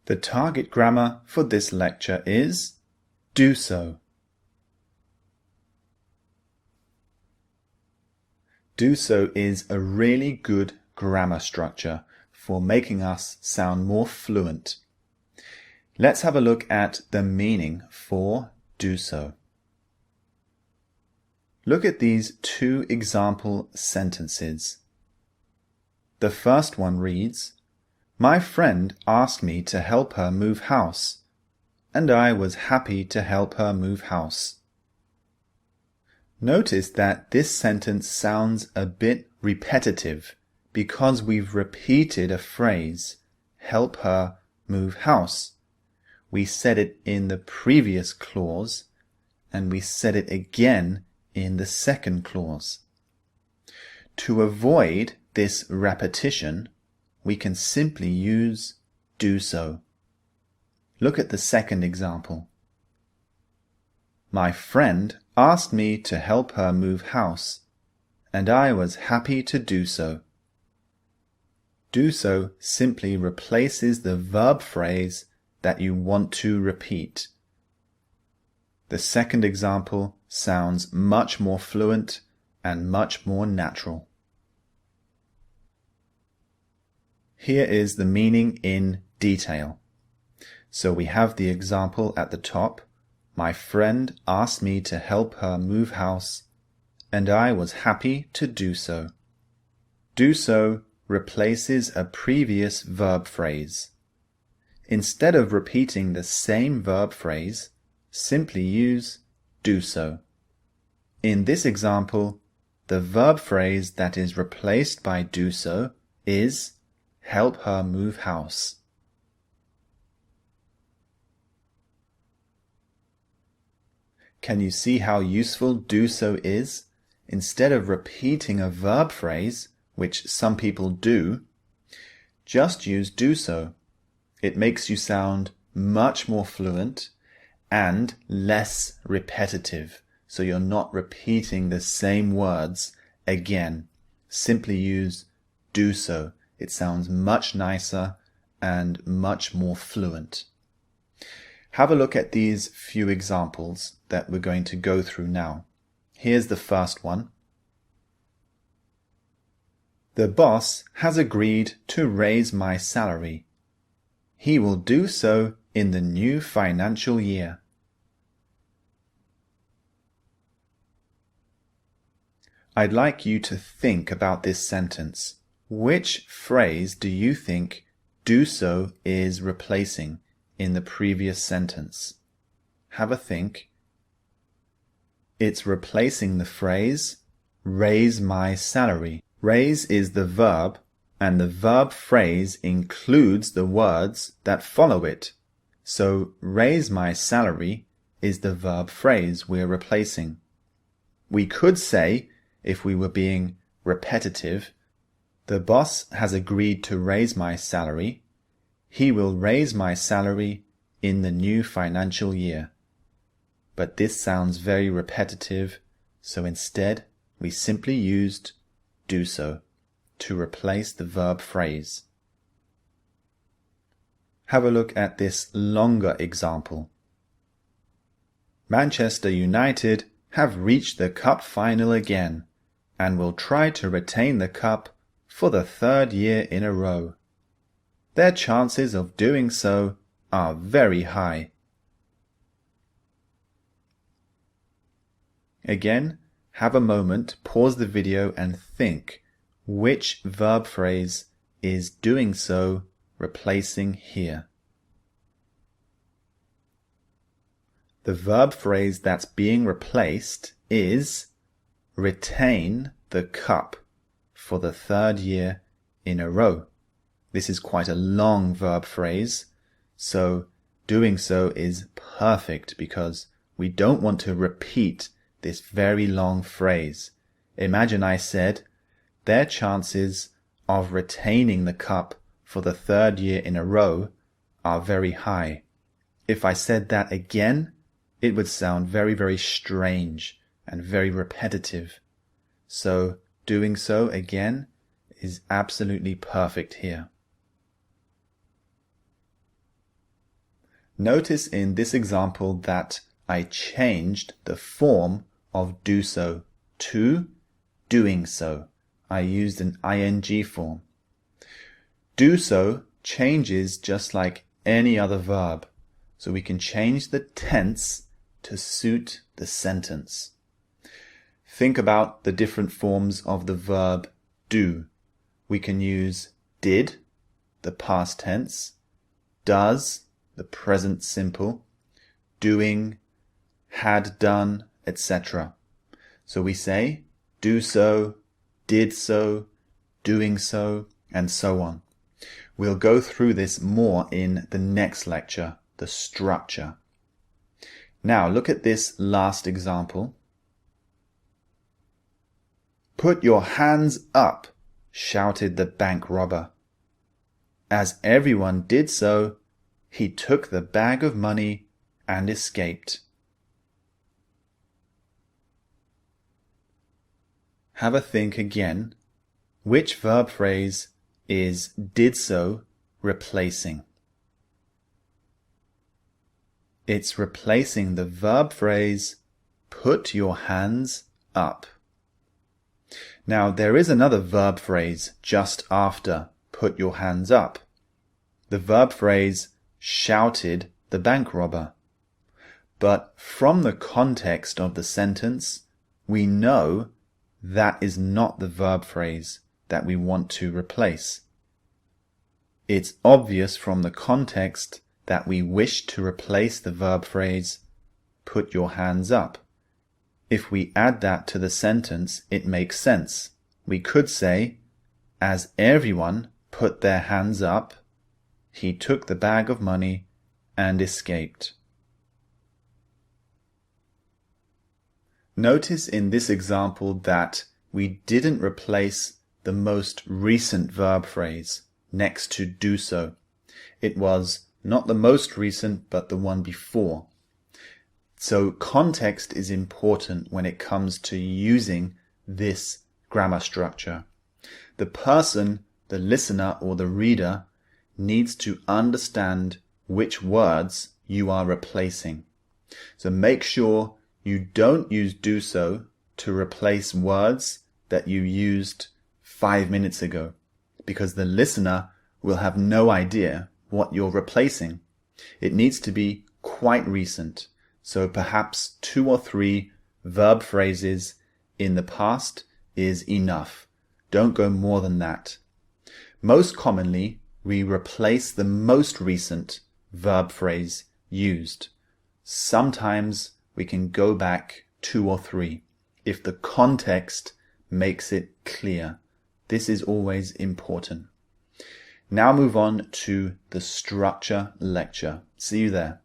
The target grammar for this lecture is do so. Do so is a really good grammar structure for making us sound more fluent. Let's have a look at the meaning for do so. Look at these two example sentences. The first one reads, "My friend asked me to help her move house, and I was happy to help her move house." Notice that this sentence sounds a bit repetitive because we've repeated a phrase, help her move house. We said it in the previous clause, and we said it again in the second clause. To avoid this repetition, we can simply use do so. Look at the second example. My friend asked me to help her move house, and I was happy to do so. Do so simply replaces the verb phrase that you want to repeat. The second example sounds much more fluent and much more natural. Here is the meaning in detail. So we have the example at the top. My friend asked me to help her move house, and I was happy to do so. Do so replaces a previous verb phrase. Instead of repeating the same verb phrase, simply use do so. In this example, the verb phrase that is replaced by do so is help her move house. Can you see how useful do so is? Instead of repeating a verb phrase, which some people do, just use do so. It makes you sound much more fluent and less repetitive, so you're not repeating the same words again. Simply use do so. It sounds much nicer and much more fluent. Have a look at these few examples that we're going to go through now. Here's the first one. The boss has agreed to raise my salary. He will do so in the new financial year. I'd like you to think about this sentence. Which phrase do you think do so is replacing in the previous sentence? Have a think. It's replacing the phrase raise my salary. Raise is the verb, and the verb phrase includes the words that follow it. So raise my salary is the verb phrase we're replacing. We could say, if we were being repetitive, the boss has agreed to raise my salary. He will raise my salary in the new financial year. But this sounds very repetitive, so instead we simply used do so to replace the verb phrase. Have a look at this longer example. Manchester United have reached the cup final again and will try to retain the cup for the third year in a row. Their chances of doing so are very high. Again, have a moment, pause the video and think which verb phrase is doing so replacing here. The verb phrase that's being replaced is retain the cup for the third year in a row. This is quite a long verb phrase, so doing so is perfect because we don't want to repeat this very long phrase. Imagine I said, their chances of retaining the cup for the third year in a row are very high. If I said that again, it would sound very, very strange and very repetitive. So doing so again is absolutely perfect here. Notice in this example that I changed the form of do so to doing so. I used an ing form. Do so changes just like any other verb. So we can change the tense to suit the sentence. Think about the different forms of the verb do. We can use did, the past tense, does, the present simple, doing, had done, etc. So we say do so, did so, doing so, and so on. We'll go through this more in the next lecture, the structure. Now look at this last example. Put your hands up, shouted the bank robber. As everyone did so, he took the bag of money and escaped. Have a think again. Which verb phrase is did so replacing? It's replacing the verb phrase put your hands up. Now there is another verb phrase just after put your hands up. The verb phrase shouted the bank robber. But from the context of the sentence, we know that is not the verb phrase that we want to replace. It's obvious from the context that we wish to replace the verb phrase put your hands up. If we add that to the sentence, it makes sense. We could say, as everyone put their hands up, he took the bag of money and escaped. Notice in this example that we didn't replace the most recent verb phrase next to do so. It was not the most recent, but the one before. So context is important when it comes to using this grammar structure. The person, the listener or the reader, needs to understand which words you are replacing. So make sure you don't use do so to replace words that you used 5 minutes ago, because the listener will have no idea what you're replacing. It needs to be quite recent, so perhaps 2 or 3 verb phrases in the past is enough. Don't go more than that. Most commonly, we replace the most recent verb phrase used. Sometimes we can go back 2 or 3 if the context makes it clear. This is always important. Now move on to the structure lecture. See you there.